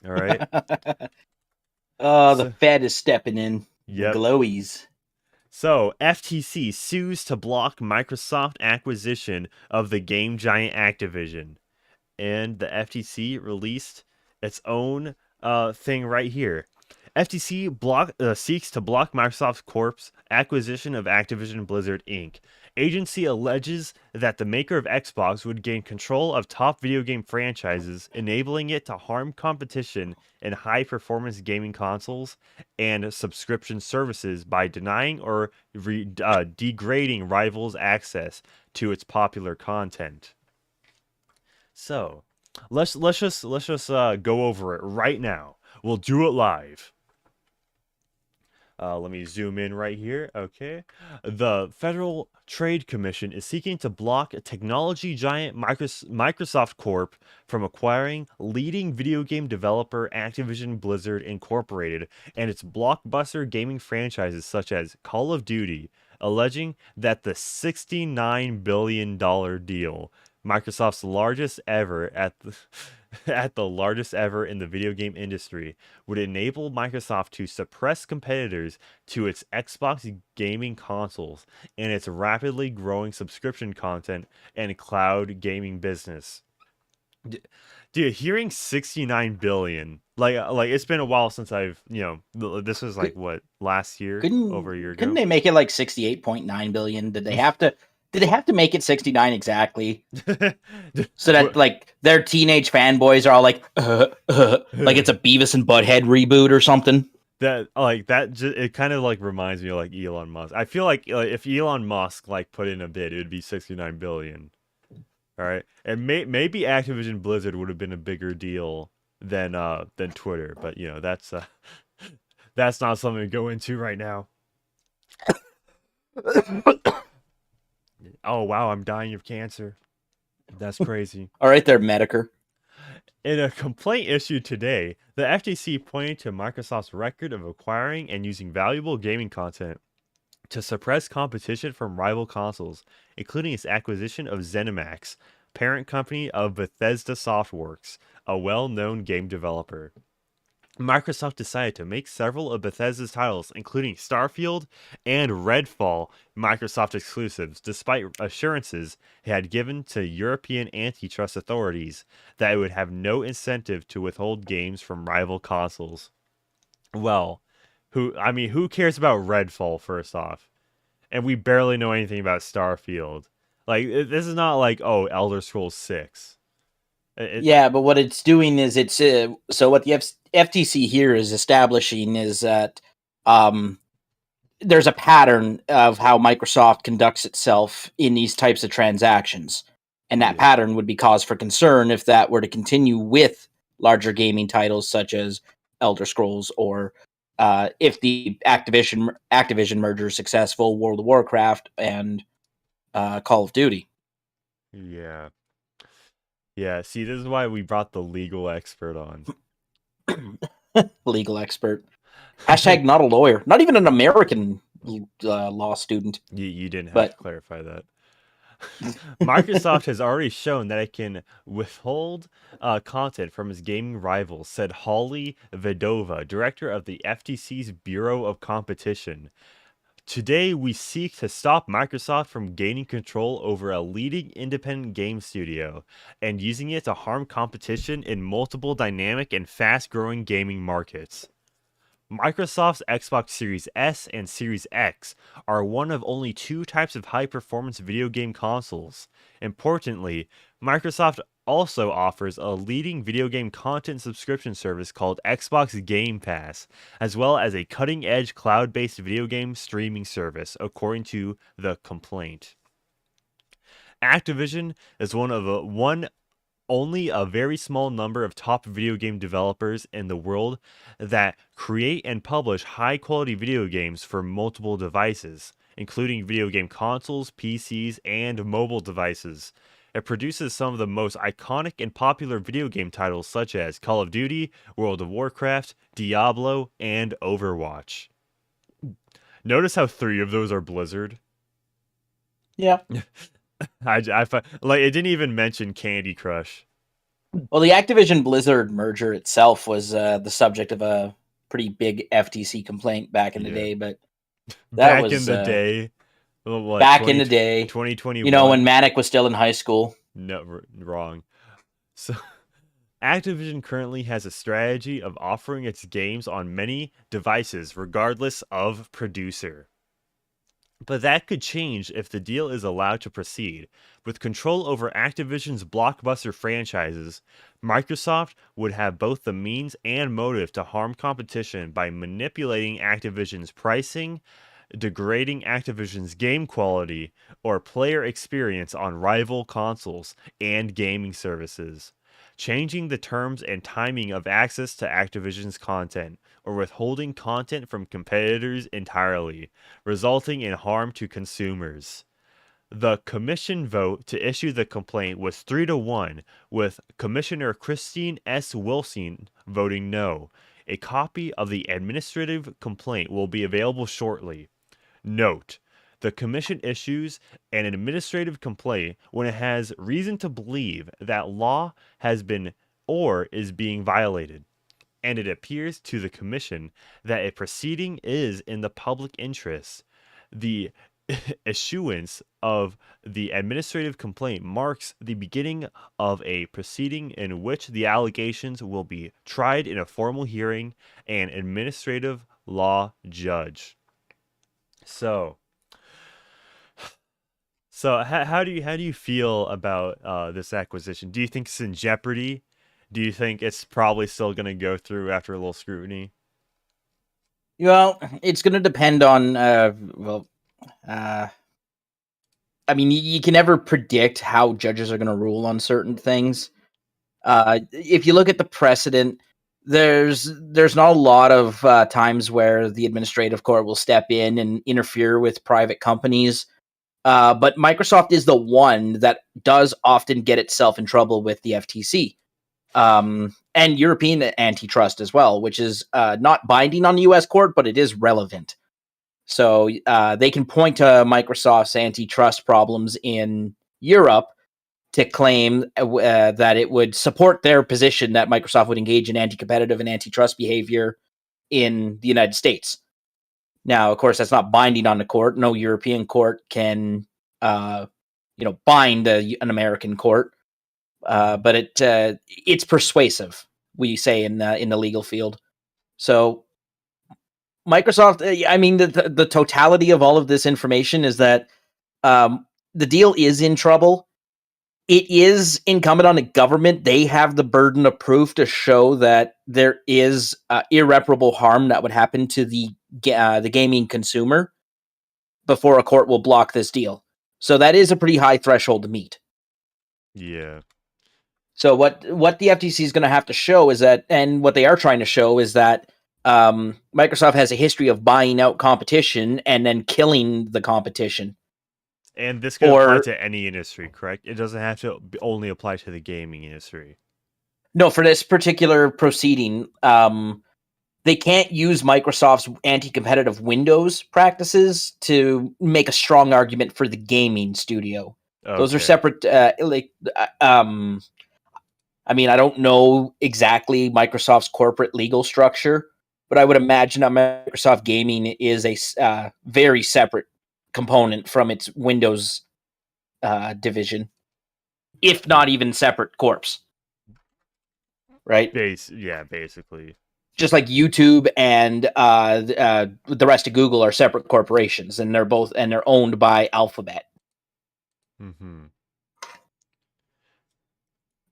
All right. Oh, the So, Fed is stepping in. The yep. glowies. So, FTC sues to block Microsoft acquisition of the game giant Activision. And the FTC released its own thing right here. FTC seeks to block Microsoft Corp's acquisition of Activision Blizzard Inc. Agency alleges that the maker of Xbox would gain control of top video game franchises, enabling it to harm competition in high-performance gaming consoles and subscription services by denying or degrading rivals' access to its popular content. So, let's just go over it right now. We'll do it live. Let me zoom in right here. Okay. The Federal Trade Commission is seeking to block technology giant Microsoft Corp from acquiring leading video game developer Activision Blizzard Incorporated and its blockbuster gaming franchises such as Call of Duty, alleging that the $69 billion deal, Microsoft's largest ever at the largest ever in the video game industry, would enable Microsoft to suppress competitors to its Xbox gaming consoles and its rapidly growing subscription content and cloud gaming business. Dude, hearing 69 billion, like it's been a while since this was like Could, what, last year, over a year couldn't ago. they make it like 68.9 billion? Did they have to make it 69 exactly? So that like their teenage fanboys are all like like it's a Beavis and Butthead reboot or something. It kind of like reminds me of like Elon Musk. I feel like if Elon Musk like put in a bid, it would be 69 billion. All right, and maybe Activision Blizzard would have been a bigger deal than Twitter, but that's not something to go into right now. Oh wow, I'm dying of cancer. That's crazy. All right, there, Medicare. In a complaint issued today, the FTC pointed to Microsoft's record of acquiring and using valuable gaming content to suppress competition from rival consoles, including its acquisition of ZeniMax, parent company of Bethesda Softworks, a well-known game developer. Microsoft decided to make several of Bethesda's titles, including Starfield and Redfall, Microsoft exclusives, despite assurances it had given to European antitrust authorities that it would have no incentive to withhold games from rival consoles. Well, who cares about Redfall first off? And we barely know anything about Starfield. Like this is not like, oh, Elder Scrolls 6. Yeah, but what it's doing is it's so what the FTC here is establishing is that um, there's a pattern of how Microsoft conducts itself in these types of transactions, and that Yeah. pattern would be cause for concern if that were to continue with larger gaming titles such as Elder Scrolls, or if the Activision merger is successful, World of Warcraft and Call of Duty. Yeah. Yeah, see, this is why we brought the legal expert on. Legal expert. Hashtag not a lawyer. Not even an American law student. You didn't have to But clarify that. Microsoft has already shown that it can withhold content from its gaming rivals, said Holly Vedova, director of the FTC's Bureau of Competition. Today, we seek to stop Microsoft from gaining control over a leading independent game studio and using it to harm competition in multiple dynamic and fast growing gaming markets. Microsoft's Xbox Series S and Series X are one of only two types of high performance video game consoles. Importantly, Microsoft also offers a leading video game content subscription service called Xbox Game Pass, as well as a cutting edge cloud based video game streaming service, according to the complaint. Activision is one only a very small number of top video game developers in the world that create and publish high quality video games for multiple devices, including video game consoles, PCs, and mobile devices. It produces some of the most iconic and popular video game titles such as Call of Duty, World of Warcraft, Diablo, and Overwatch. Notice how three of those are Blizzard. yeah, Like it didn't even mention Candy Crush. Well, the Activision Blizzard merger itself was the subject of a pretty big FTC complaint back in the Yeah. day, but that Back in was the day, what, back in the day. You know, when 2021? Manic was still in high school. No, wrong. So Activision currently has a strategy of offering its games on many devices regardless of producer. But that could change if the deal is allowed to proceed. With control over Activision's blockbuster franchises, Microsoft would have both the means and motive to harm competition by manipulating Activision's pricing, degrading Activision's game quality, or player experience on rival consoles and gaming services, changing the terms and timing of access to Activision's content, or withholding content from competitors entirely, resulting in harm to consumers. The commission vote to issue the complaint was 3-1, with Commissioner Christine S. Wilson voting no. A copy of the administrative complaint will be available shortly. Note: the Commission issues an administrative complaint when it has reason to believe that law has been or is being violated, and it appears to the Commission that a proceeding is in the public interest. The issuance of the administrative complaint marks the beginning of a proceeding in which the allegations will be tried in a formal hearing and administrative law judge. So, how do you feel about this acquisition? Do you think it's in jeopardy? Do you think it's probably still going to go through after a little scrutiny? Well, it's going to depend on I mean, you can never predict how judges are going to rule on certain things. If you look at the precedent, there's not a lot of times where the administrative court will step in and interfere with private companies. But Microsoft is the one that does often get itself in trouble with the FTC and European antitrust as well, which is not binding on the U.S. court, but it is relevant. So they can point to Microsoft's antitrust problems in Europe to claim that it would support their position that Microsoft would engage in anti-competitive and antitrust behavior in the United States. Now, of course, that's not binding on the court. No European court can, bind an American court, but it's persuasive. We say in the legal field. So Microsoft, I mean, the totality of all of this information is that the deal is in trouble. It is incumbent on the government. They have the burden of proof to show that there is irreparable harm that would happen to the gaming consumer before a court will block this deal. So that is a pretty high threshold to meet. Yeah. So what the FTC is going to have to show is that, and what they are trying to show is that Microsoft has a history of buying out competition and then killing the competition. And this can apply to any industry, correct? It doesn't have to only apply to the gaming industry. No, for this particular proceeding, they can't use Microsoft's anti-competitive Windows practices to make a strong argument for the gaming studio. Okay. Those are separate. I mean, I don't know exactly Microsoft's corporate legal structure, but I would imagine that Microsoft Gaming is a very separate component from its Windows division, if not even separate corps. Right? Basically. Just like YouTube and the rest of Google are separate corporations, and they're owned by Alphabet. Mm-hmm.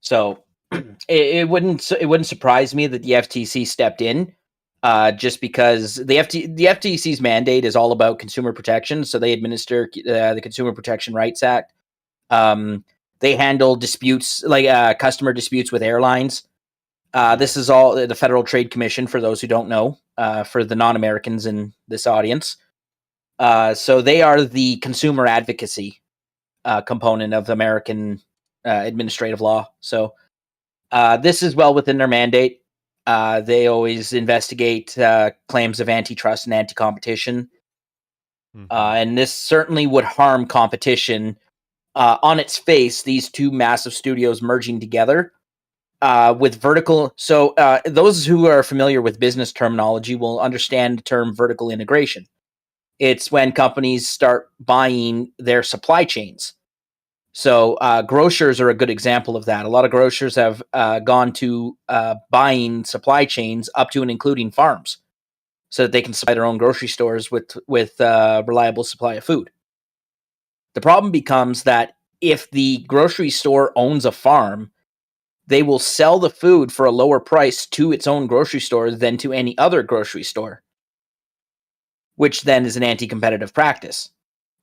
So it wouldn't surprise me that the FTC stepped in, just because the FTC's mandate is all about consumer protection. So they administer the Consumer Protection Rights Act. They handle disputes like customer disputes with airlines. This is all the Federal Trade Commission, for those who don't know, for the non-Americans in this audience. So they are the consumer advocacy component of American administrative law. So this is well within their mandate. They always investigate claims of antitrust and anti-competition. Mm-hmm. And this certainly would harm competition. On its face, these two massive studios merging together with vertical. So those who are familiar with business terminology will understand the term vertical integration. It's when companies start buying their supply chains. So grocers are a good example of that. A lot of grocers have gone to buying supply chains up to and including farms, so that they can supply their own grocery stores with reliable supply of food. The problem becomes that if the grocery store owns a farm, they will sell the food for a lower price to its own grocery store than to any other grocery store, which then is an anti-competitive practice,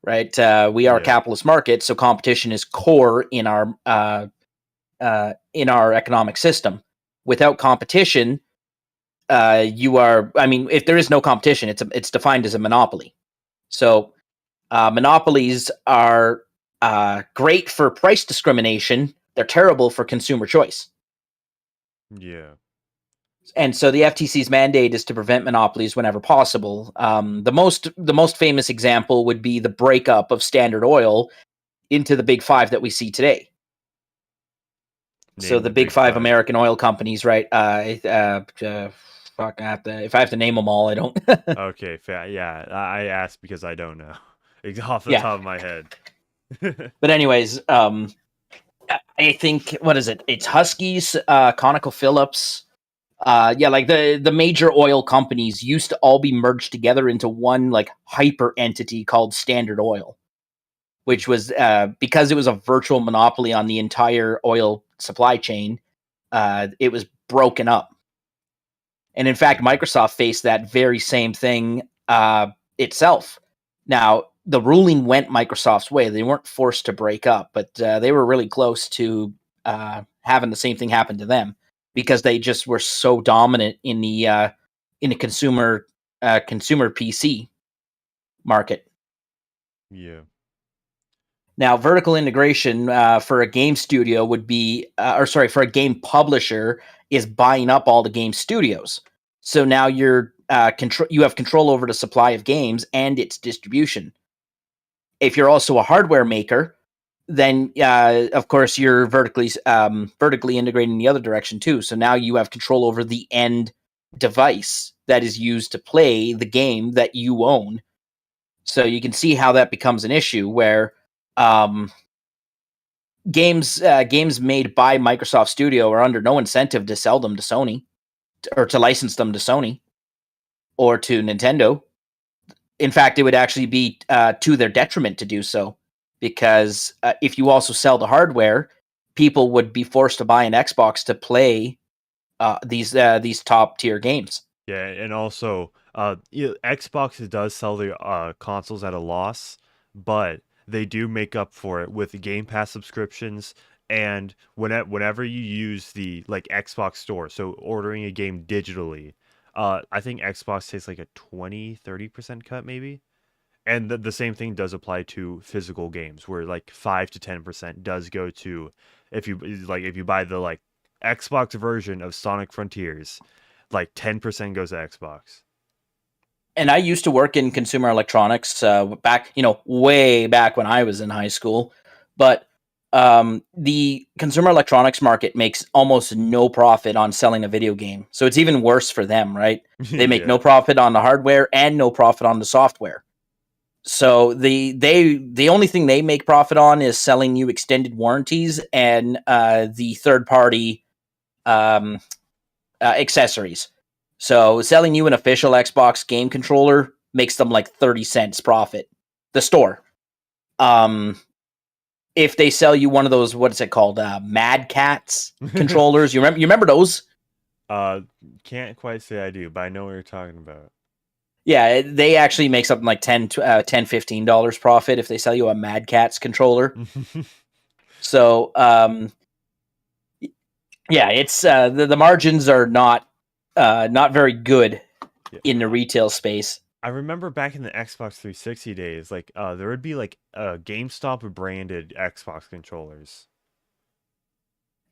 right? We are a Yeah. capitalist market, so competition is core in our economic system. Without competition, you are. I mean, if there is no competition, it's defined as a monopoly. So monopolies are great for price discrimination. They're terrible for consumer choice. Yeah. And so the FTC's mandate is to prevent monopolies whenever possible. The most famous example would be the breakup of Standard Oil into the big five that we see today. So Name the the big big five five. American oil companies, right? Fuck, if I have to name them all, I don't. Okay, yeah, I asked because I don't know. Off the Yeah, top of my head. but anyways, I think what is it? It's Huskies, ConocoPhillips. Yeah, like the major oil companies used to all be merged together into one like hyper entity called Standard Oil, which was because it was a virtual monopoly on the entire oil supply chain. It was broken up. And in fact, Microsoft faced that very same thing itself. Now, the ruling went Microsoft's way. They weren't forced to break up, but they were really close to having the same thing happen to them because they just were so dominant in the consumer PC market. Yeah. Now, vertical integration for a game studio would be, for a game publisher is buying up all the game studios. So now you have control over the supply of games and its distribution. If you're also a hardware maker, then of course you're vertically integrating the other direction too. So now you have control over the end device that is used to play the game that you own. So you can see how that becomes an issue where um, games made by Microsoft Studio are under no incentive to sell them to Sony or to license them to Sony or to Nintendo. In fact, it would actually be to their detriment to do so because if you also sell the hardware, people would be forced to buy an Xbox to play these top tier games. Yeah, and also, Xbox does sell their consoles at a loss, but they do make up for it with Game Pass subscriptions and whenever you use the like Xbox store, so ordering a game digitally, I think Xbox takes like a 20-30% cut maybe. And the same thing does apply to physical games where like 5 to 10% does go to if you buy the like Xbox version of Sonic Frontiers, like 10% goes to Xbox. And I used to work in consumer electronics back, way back when I was in high school. But the consumer electronics market makes almost no profit on selling a video game. So it's even worse for them, right? They make Yeah. no profit on the hardware and no profit on the software. So the only thing they make profit on is selling you extended warranties and the third party um, accessories. So selling you an official Xbox game controller makes them like 30 cents profit. The store. Um, if they sell you one of those, what is it called? Mad Cats controllers. You remember those? uh, can't quite say I do, but I know what you're talking about. Yeah, they actually make something like $10, $15 profit if they sell you a Mad Cats controller. So, yeah, it's the margins are not very good Yeah. in the retail space. I remember back in the Xbox 360 days, like there would be like GameStop branded Xbox controllers.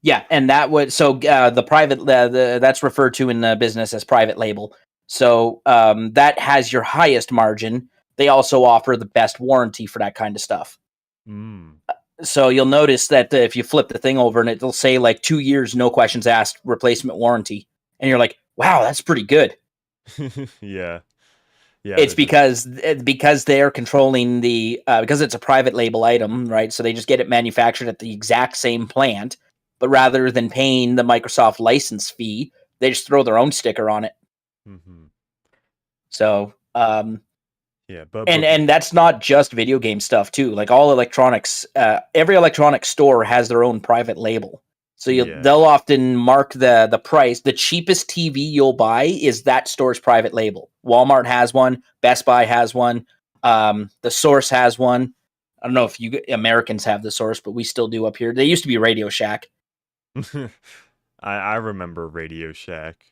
Yeah, and that would the private that's referred to in the business as private label. So that has your highest margin. They also offer the best warranty for that kind of stuff. Mm. So you'll notice that if you flip the thing over and it'll say like 2 years, no questions asked, replacement warranty, and you're like, wow, that's pretty good. Yeah. Yeah, It's this is because they're controlling the because it's a private label item, right? So they just get it manufactured at the exact same plant, but rather than paying the Microsoft license fee, they just throw their own sticker on it. mhm. So Yeah, and that's not just video game stuff too. Like all electronics, every electronic store has their own private label. So yeah. they'll often mark the price. The cheapest TV you'll buy is that store's private label. Walmart has one. Best Buy has one. The Source has one. I don't know if you Americans have the Source, but we still do up here. They used to be Radio Shack. I remember Radio Shack.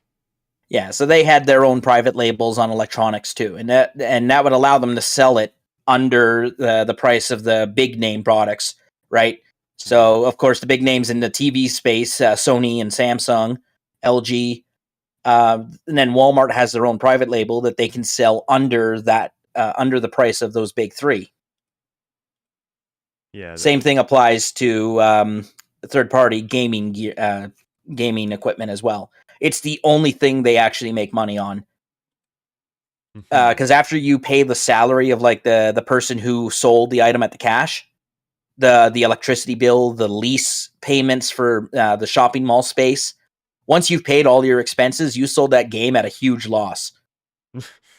Yeah, so they had their own private labels on electronics too, and that would allow them to sell it under the price of the big name products, right? Yeah. So of course the big names in the TV space, Sony and Samsung, LG, and then Walmart has their own private label that they can sell under that under the price of those big three. Yeah, Same thing applies to third party gaming gaming equipment as well. It's the only thing they actually make money on. mhm. Because after you pay the salary of like the person who sold the item at the cash, the electricity bill, the lease payments for the shopping mall space, once you've paid all your expenses, you sold that game at a huge loss.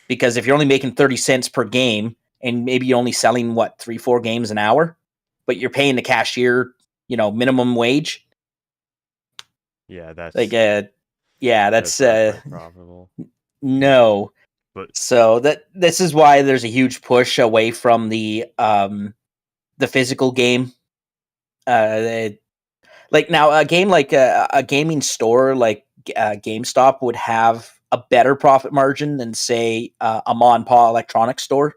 Because if you're only making 30 cents per game and maybe you're only selling what 3-4 games an hour, but you're paying the cashier, minimum wage, Yeah, like yeah, that's that's not very profitable. no. But So this is why there's a huge push away from the physical game. Like now, a game like a gaming store like GameStop would have a better profit margin than say a mom and pop electronics store.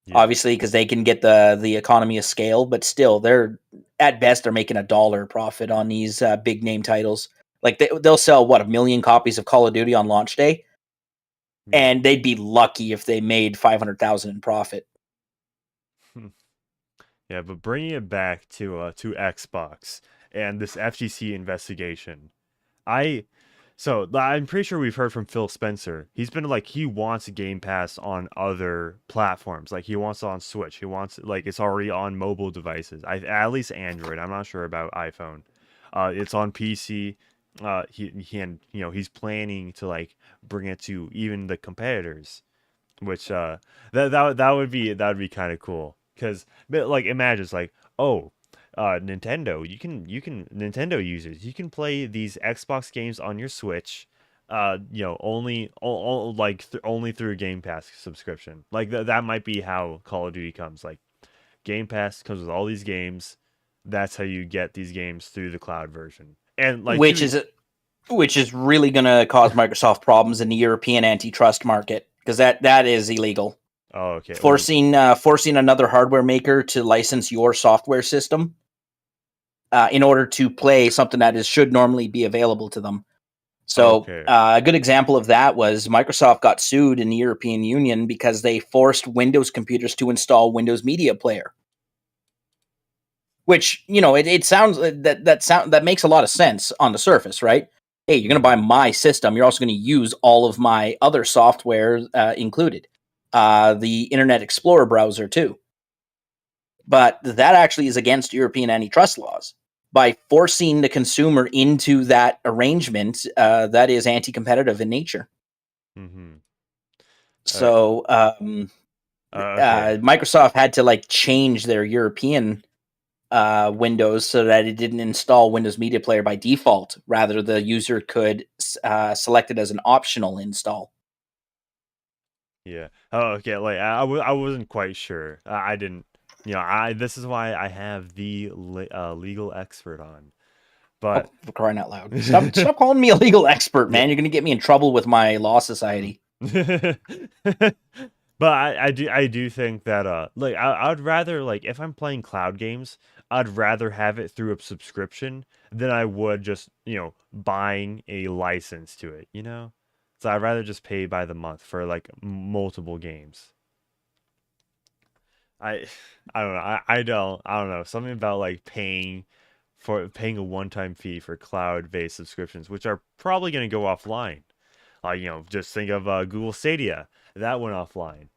yeah. Obviously, because they can get the economy of scale, but still, they're at best they're making $1 profit on these big name titles. Like they'll sell what 1 million copies of Call of Duty on launch day, Yeah. and they'd be lucky if they made 500,000 in profit. Yeah, but bringing it back to Xbox and this FTC investigation. I I'm pretty sure we've heard from Phil Spencer. He's been like he wants Game Pass on other platforms. Like he wants it on Switch. He wants like it's already on mobile devices. At least Android. I'm not sure about iPhone. It's on PC. And he's planning to like bring it to even the competitors, which that would be kind of cool. Because like imagine it's like, oh, Nintendo, Nintendo users, you can play these Xbox games on your Switch, only through a Game Pass subscription. Like that might be how Call of Duty comes. Like Game Pass comes with all these games. That's how you get these games through the cloud version. And like to which be, is which is really going to cause Microsoft problems in the European antitrust market because that is illegal. oh okay, well, Forcing another hardware maker to license your software system in order to play something that should normally be available to them. So okay, a good example of that was Microsoft got sued in the European Union because they forced Windows computers to install Windows Media Player. Which it sounds that makes a lot of sense on the surface, right? Hey, you're going to buy mhm, my system. You're also going to use all of my other software included, the Internet Explorer browser too. But that actually is against European antitrust laws. By forcing the consumer into that arrangement, that is anti-competitive in nature. mhm. Uh, So okay. Microsoft had to like change their European Windows so that it didn't install Windows Media Player by default. Rather, the user could select it as an optional install. Yeah. Oh, okay. Like I wasn't quite sure. I didn't. I this is why I have the legal expert on. Oh, But for crying out loud! Stop calling me a legal expert, yeah. man. You're gonna get me in trouble with my law society. But I do think that like I'd rather like if I'm playing cloud games, I'd rather have it through a subscription than I would just buying a license to it. So I'd rather just pay by the month for like multiple games. I I don't know. I don't know. Something about like paying a one-time fee for cloud-based subscriptions, which are probably going to go offline. Just think of Google Stadia. That went offline.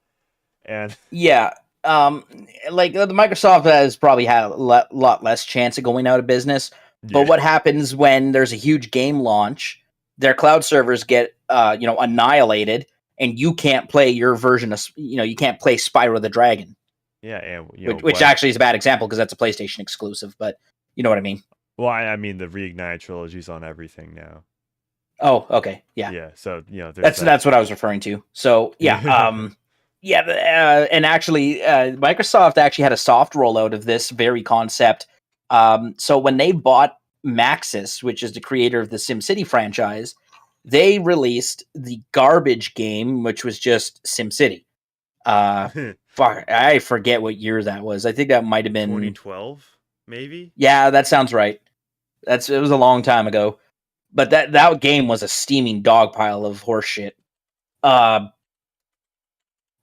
And Yeah. Um, like the Microsoft has probably had a lot less chance of going out of business. But yeah. what happens when there's a huge game launch? Their cloud servers get annihilated, and you can't play your version of you can't play Spyro the Dragon, Yeah, and which actually is a bad example because that's a PlayStation exclusive. But you know what I mean. well, I mean the Reignite trilogy's on everything now. Oh, okay, yeah. Yeah, so there's That's that. what I was referring to. So yeah, Yeah. yeah, and actually, Microsoft actually had a soft rollout of this very concept. So when they bought Maxis, which is the creator of the SimCity franchise, they released the garbage game, which was just SimCity. Fuck, I forget what year that was. I think that might have been. 2012, maybe. Yeah, that sounds right. It was a long time ago, but that game was a steaming dog pile of horseshit. Uh,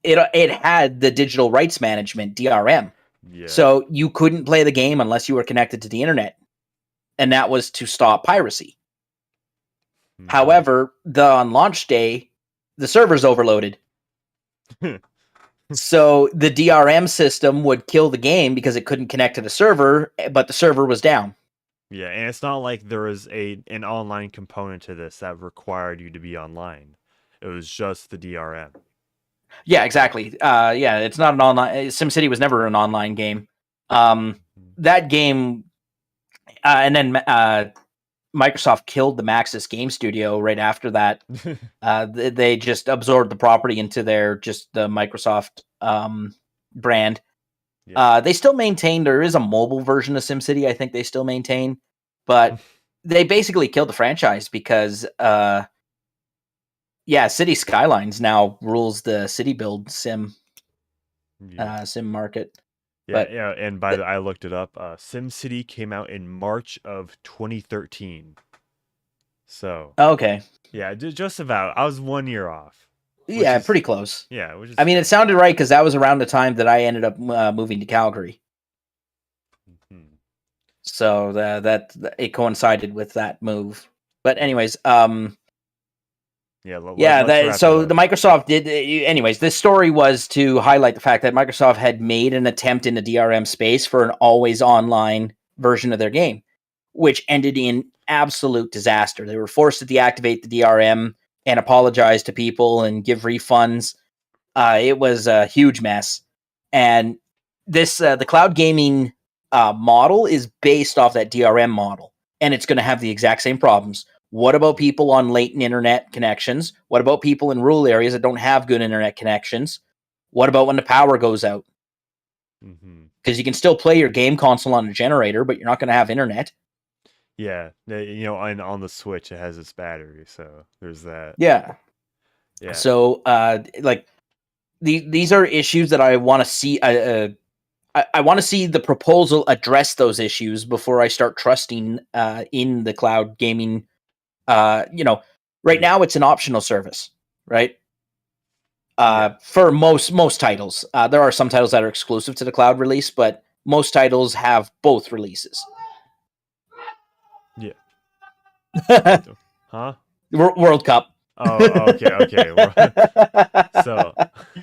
it had the digital rights management DRM, Yeah. so you couldn't play the game unless you were connected to the internet, and that was to stop piracy. Hmm. However, on launch day, the servers overloaded, so the DRM system would kill the game because it couldn't connect to the server, but the server was down. Yeah, and it's not like there was an online component to this that required you to be online. It was just the DRM. Yeah, exactly. Yeah, it's not an online. SimCity was never an online game. That game, and then Microsoft killed the Maxis Game Studio right after that. They just absorbed the property into their just the Microsoft brand. Yeah. They still maintain there is a mobile version of SimCity. I think they still maintain, but they basically killed the franchise because City Skylines now rules the city build Yeah. sim market. Yeah, But yeah, and by the I looked it up. SimCity came out in March of 2013. So, okay, yeah, just about. I was 1 year off, which yeah, is pretty close. yeah, which is I mean, it fair. sounded right because that was around the time that I ended up moving to Calgary. Mhm. So that it coincided with that move. But Yeah. anyways, Yeah, yeah, let's that wrap it so the up. Microsoft did. Anyways, this story was to highlight the fact that Microsoft had made an attempt in the DRM space for an always online version of their game, which ended in absolute disaster. They were forced to deactivate the DRM and apologize to people and give refunds. It was a huge mess, and this the cloud gaming model is based off that DRM model, and it's going to have the exact same problems. What about people on latent internet connections? What about people in rural areas that don't have good internet connections? What about when the power goes out? Hmm. Because you can still play your game console on a generator, but you're not going to have internet. Yeah, and on the Switch it has its battery, so there's that. Yeah. Yeah. So, these are issues that I want to see. I want to see the proposal address those issues before I start trusting in the cloud gaming. Right Yeah. now it's an optional service, right? Yeah. For most titles, there are some titles that are exclusive to the cloud release, but most titles have both releases. Yeah. What the, huh? World Cup. Oh, okay, okay. So